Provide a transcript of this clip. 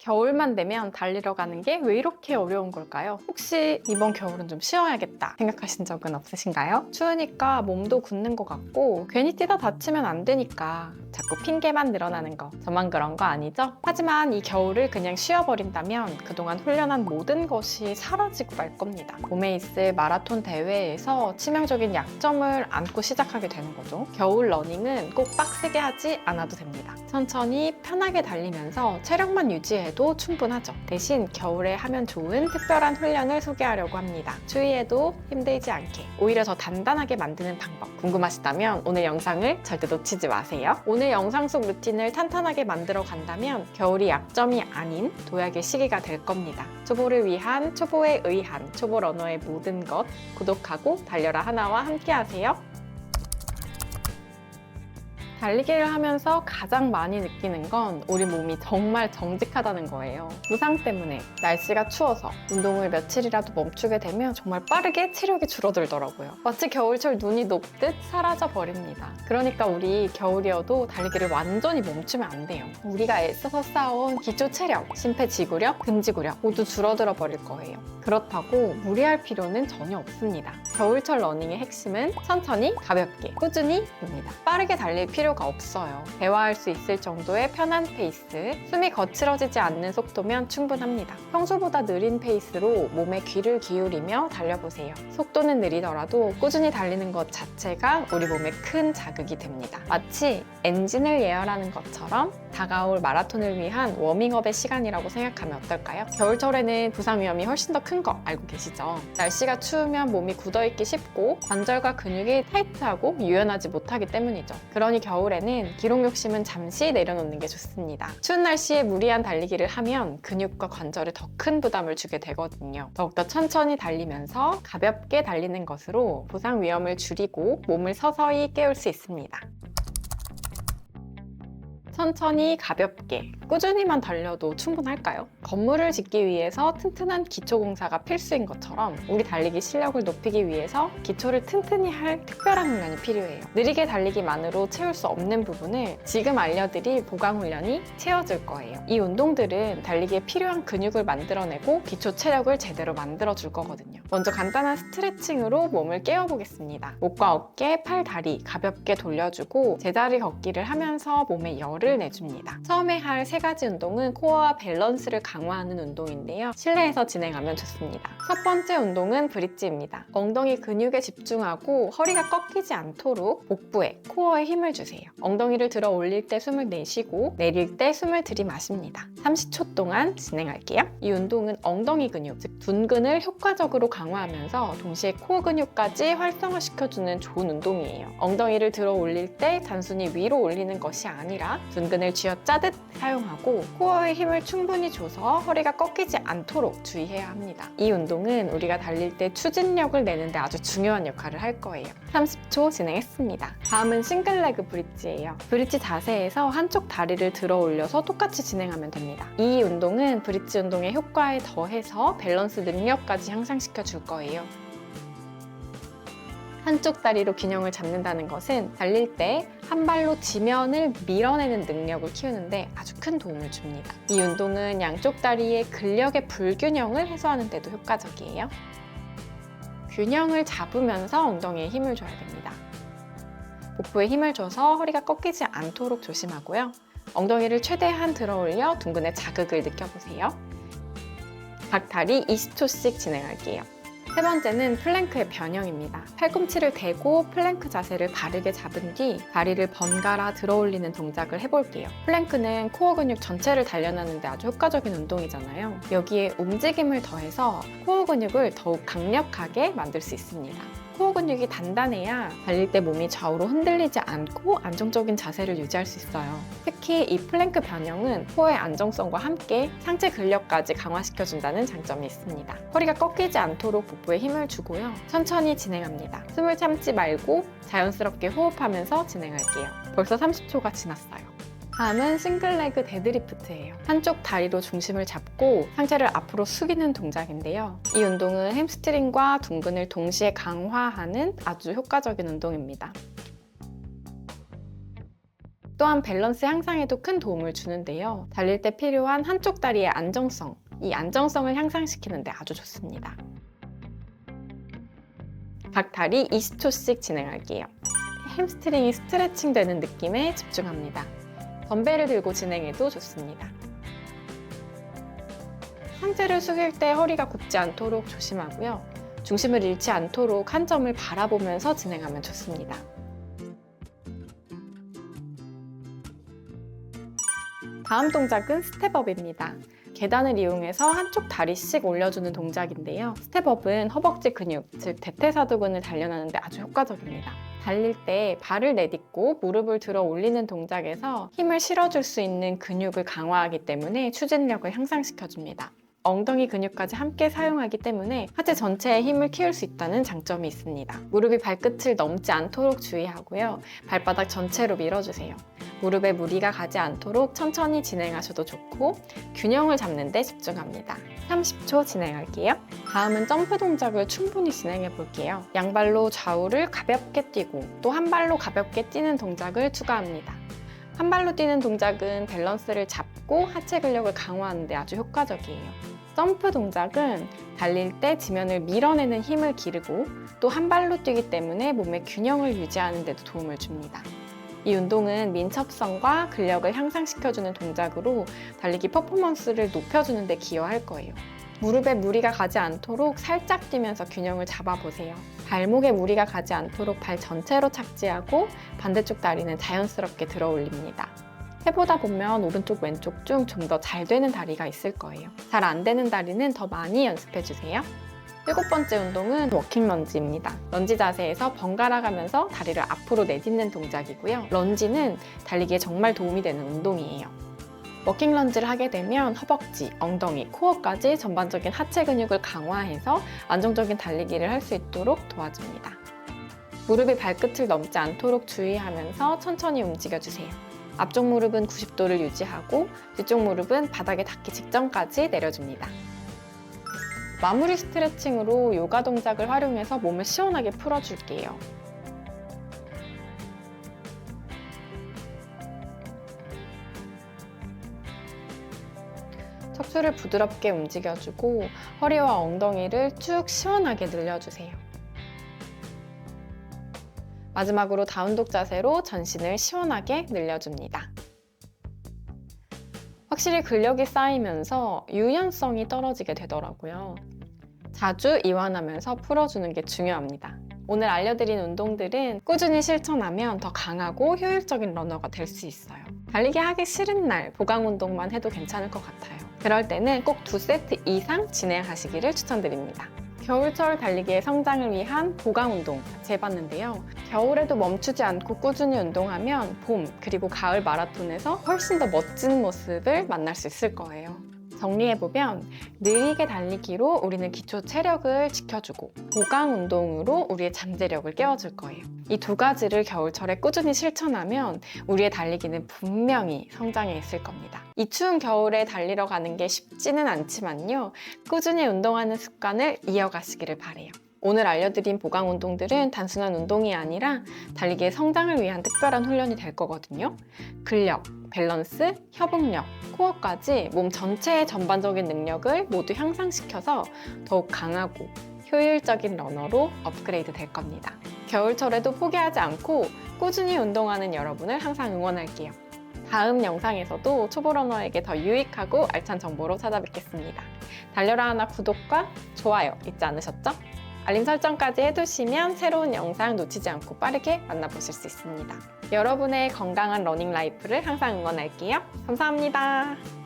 겨울만 되면 달리러 가는 게 왜 이렇게 어려운 걸까요? 혹시 이번 겨울은 좀 쉬어야겠다 생각하신 적은 없으신가요? 추우니까 몸도 굳는 것 같고 괜히 뛰다 다치면 안 되니까 자꾸 핑계만 늘어나는 거, 저만 그런 거 아니죠? 하지만 이 겨울을 그냥 쉬어버린다면 그동안 훈련한 모든 것이 사라지고 말 겁니다. 봄에 있을 마라톤 대회에서 치명적인 약점을 안고 시작하게 되는 거죠. 겨울 러닝은 꼭 빡세게 하지 않아도 됩니다. 천천히 편하게 달리면서 체력만 유지해도 충분하죠. 대신 겨울에 하면 좋은 특별한 훈련을 소개하려고 합니다. 추위에도 힘들지 않게 오히려 더 단단하게 만드는 방법 궁금하시다면 오늘 영상을 절대 놓치지 마세요. 오늘 영상 속 루틴을 탄탄하게 만들어 간다면 겨울이 약점이 아닌 도약의 시기가 될 겁니다. 초보를 위한 초보에 의한 초보 러너의 모든 것 구독하고 달려라 하나와 함께 하세요. 달리기를 하면서 가장 많이 느끼는 건 우리 몸이 정말 정직하다는 거예요. 부상 때문에 날씨가 추워서 운동을 며칠이라도 멈추게 되면 정말 빠르게 체력이 줄어들더라고요. 마치 겨울철 눈이 녹듯 사라져 버립니다. 그러니까 우리 겨울이어도 달리기를 완전히 멈추면 안 돼요. 우리가 애써서 쌓아온 기초 체력, 심폐지구력, 근지구력 모두 줄어들어 버릴 거예요. 그렇다고 무리할 필요는 전혀 없습니다. 겨울철 러닝의 핵심은 천천히, 가볍게, 꾸준히입니다. 빠르게 달릴 필요가 없어요. 대화할 수 있을 정도의 편한 페이스, 숨이 거칠어지지 않는 속도면 충분합니다. 평소보다 느린 페이스로 몸에 귀를 기울이며 달려보세요. 속도는 느리더라도 꾸준히 달리는 것 자체가 우리 몸에 큰 자극이 됩니다. 마치 엔진을 예열하는 것처럼 다가올 마라톤을 위한 워밍업의 시간이라고 생각하면 어떨까요? 겨울철에는 부상 위험이 훨씬 더 큰 거 알고 계시죠? 날씨가 추우면 몸이 굳어있기 쉽고 관절과 근육이 타이트하고 유연하지 못하기 때문이죠. 그러니 겨울에는 기록 욕심은 잠시 내려놓는 게 좋습니다. 추운 날씨에 무리한 달리기를 하면 근육과 관절에 더 큰 부담을 주게 되거든요. 더욱더 천천히 달리면서 가볍게 달리는 것으로 부상 위험을 줄이고 몸을 서서히 깨울 수 있습니다. 천천히 가볍게 꾸준히만 달려도 충분할까요? 건물을 짓기 위해서 튼튼한 기초공사가 필수인 것처럼 우리 달리기 실력을 높이기 위해서 기초를 튼튼히 할 특별한 훈련이 필요해요. 느리게 달리기만으로 채울 수 없는 부분을 지금 알려드릴 보강훈련이 채워줄 거예요. 이 운동들은 달리기에 필요한 근육을 만들어내고 기초 체력을 제대로 만들어줄 거거든요. 먼저 간단한 스트레칭으로 몸을 깨워보겠습니다. 목과 어깨, 팔, 다리 가볍게 돌려주고 제자리 걷기를 하면서 몸에 열을 내줍니다. 처음에 할 세 가지 운동은 코어와 밸런스를 강화하는 운동인데요. 실내에서 진행하면 좋습니다. 첫 번째 운동은 브릿지입니다. 엉덩이 근육에 집중하고 허리가 꺾이지 않도록 복부에, 코어에 힘을 주세요. 엉덩이를 들어 올릴 때 숨을 내쉬고 내릴 때 숨을 들이마십니다. 30초 동안 진행할게요. 이 운동은 엉덩이 근육, 즉 둔근을 효과적으로 강화하면서 동시에 코어 근육까지 활성화시켜주는 좋은 운동이에요. 엉덩이를 들어 올릴 때 단순히 위로 올리는 것이 아니라 둔근을 쥐어짜듯 사용하고 코어에 힘을 충분히 줘서 허리가 꺾이지 않도록 주의해야 합니다. 이 운동은 우리가 달릴 때 추진력을 내는데 아주 중요한 역할을 할 거예요. 30초 진행했습니다. 다음은 싱글레그 브릿지예요. 브릿지 자세에서 한쪽 다리를 들어 올려서 똑같이 진행하면 됩니다. 이 운동은 브릿지 운동의 효과에 더해서 밸런스 능력까지 향상시켜 줄 거예요. 한쪽 다리로 균형을 잡는다는 것은 달릴 때 한 발로 지면을 밀어내는 능력을 키우는데 아주 큰 도움을 줍니다. 이 운동은 양쪽 다리의 근력의 불균형을 해소하는 데도 효과적이에요. 균형을 잡으면서 엉덩이에 힘을 줘야 됩니다. 복부에 힘을 줘서 허리가 꺾이지 않도록 조심하고요. 엉덩이를 최대한 들어 올려 둔근에 자극을 느껴보세요. 각 다리 20초씩 진행할게요. 세 번째는 플랭크의 변형입니다. 팔꿈치를 대고 플랭크 자세를 바르게 잡은 뒤 다리를 번갈아 들어 올리는 동작을 해볼게요. 플랭크는 코어 근육 전체를 단련하는 데 아주 효과적인 운동이잖아요. 여기에 움직임을 더해서 코어 근육을 더욱 강력하게 만들 수 있습니다. 코어 근육이 단단해야 달릴 때 몸이 좌우로 흔들리지 않고 안정적인 자세를 유지할 수 있어요. 특히 이 플랭크 변형은 코어의 안정성과 함께 상체 근력까지 강화시켜준다는 장점이 있습니다. 허리가 꺾이지 않도록 복부에 힘을 주고요. 천천히 진행합니다. 숨을 참지 말고 자연스럽게 호흡하면서 진행할게요. 벌써 30초가 지났어요. 다음은 싱글레그 데드리프트예요. 한쪽 다리로 중심을 잡고 상체를 앞으로 숙이는 동작인데요. 이 운동은 햄스트링과 둔근을 동시에 강화하는 아주 효과적인 운동입니다. 또한 밸런스 향상에도 큰 도움을 주는데요. 달릴 때 필요한 한쪽 다리의 안정성, 이 안정성을 향상시키는데 아주 좋습니다. 각 다리 20초씩 진행할게요. 햄스트링이 스트레칭 되는 느낌에 집중합니다. 덤벨을 들고 진행해도 좋습니다. 상체를 숙일 때 허리가 굽지 않도록 조심하고요. 중심을 잃지 않도록 한 점을 바라보면서 진행하면 좋습니다. 다음 동작은 스텝업입니다. 계단을 이용해서 한쪽 다리씩 올려주는 동작인데요. 스텝업은 허벅지 근육, 즉 대퇴사두근을 단련하는데 아주 효과적입니다. 달릴 때 발을 내딛고 무릎을 들어 올리는 동작에서 힘을 실어줄 수 있는 근육을 강화하기 때문에 추진력을 향상시켜줍니다. 엉덩이 근육까지 함께 사용하기 때문에 하체 전체에 힘을 키울 수 있다는 장점이 있습니다. 무릎이 발끝을 넘지 않도록 주의하고요. 발바닥 전체로 밀어주세요. 무릎에 무리가 가지 않도록 천천히 진행하셔도 좋고 균형을 잡는 데 집중합니다. 30초 진행할게요. 다음은 점프 동작을 충분히 진행해 볼게요. 양발로 좌우를 가볍게 뛰고 또 한 발로 가볍게 뛰는 동작을 추가합니다. 한 발로 뛰는 동작은 밸런스를 잡고 하체 근력을 강화하는 데 아주 효과적이에요. 점프 동작은 달릴 때 지면을 밀어내는 힘을 기르고 또 한 발로 뛰기 때문에 몸의 균형을 유지하는 데도 도움을 줍니다. 이 운동은 민첩성과 근력을 향상시켜주는 동작으로 달리기 퍼포먼스를 높여주는 데 기여할 거예요. 무릎에 무리가 가지 않도록 살짝 뛰면서 균형을 잡아보세요. 발목에 무리가 가지 않도록 발 전체로 착지하고 반대쪽 다리는 자연스럽게 들어 올립니다. 해보다 보면 오른쪽 왼쪽 중 좀 더 잘 되는 다리가 있을 거예요. 잘 안 되는 다리는 더 많이 연습해주세요. 7번째 운동은 워킹 런지입니다. 런지 자세에서 번갈아 가면서 다리를 앞으로 내딛는 동작이고요. 런지는 달리기에 정말 도움이 되는 운동이에요. 워킹 런지를 하게 되면 허벅지, 엉덩이, 코어까지 전반적인 하체 근육을 강화해서 안정적인 달리기를 할 수 있도록 도와줍니다. 무릎이 발끝을 넘지 않도록 주의하면서 천천히 움직여주세요. 앞쪽 무릎은 90도를 유지하고 뒤쪽 무릎은 바닥에 닿기 직전까지 내려줍니다. 마무리 스트레칭으로 요가 동작을 활용해서 몸을 시원하게 풀어줄게요. 척추를 부드럽게 움직여주고 허리와 엉덩이를 쭉 시원하게 늘려주세요. 마지막으로 다운독 자세로 전신을 시원하게 늘려줍니다. 확실히 근력이 쌓이면서 유연성이 떨어지게 되더라고요. 자주 이완하면서 풀어주는 게 중요합니다. 오늘 알려드린 운동들은 꾸준히 실천하면 더 강하고 효율적인 러너가 될 수 있어요. 달리기 하기 싫은 날 보강 운동만 해도 괜찮을 것 같아요. 그럴 때는 꼭 2세트 이상 진행하시기를 추천드립니다. 겨울철 달리기의 성장을 위한 보강 운동 같이 해봤는데요. 겨울에도 멈추지 않고 꾸준히 운동하면 봄 그리고 가을 마라톤에서 훨씬 더 멋진 모습을 만날 수 있을 거예요. 정리해보면 느리게 달리기로 우리는 기초 체력을 지켜주고 보강 운동으로 우리의 잠재력을 깨워줄 거예요. 이 두 가지를 겨울철에 꾸준히 실천하면 우리의 달리기는 분명히 성장해 있을 겁니다. 이 추운 겨울에 달리러 가는 게 쉽지는 않지만요. 꾸준히 운동하는 습관을 이어가시기를 바라요. 오늘 알려드린 보강 운동들은 단순한 운동이 아니라 달리기의 성장을 위한 특별한 훈련이 될 거거든요. 근력, 밸런스, 협응력, 코어까지 몸 전체의 전반적인 능력을 모두 향상시켜서 더욱 강하고 효율적인 러너로 업그레이드 될 겁니다. 겨울철에도 포기하지 않고 꾸준히 운동하는 여러분을 항상 응원할게요. 다음 영상에서도 초보 러너에게 더 유익하고 알찬 정보로 찾아뵙겠습니다. 달려라 하나 구독과 좋아요 잊지 않으셨죠? 알림 설정까지 해두시면 새로운 영상 놓치지 않고 빠르게 만나보실 수 있습니다. 여러분의 건강한 러닝 라이프를 항상 응원할게요. 감사합니다.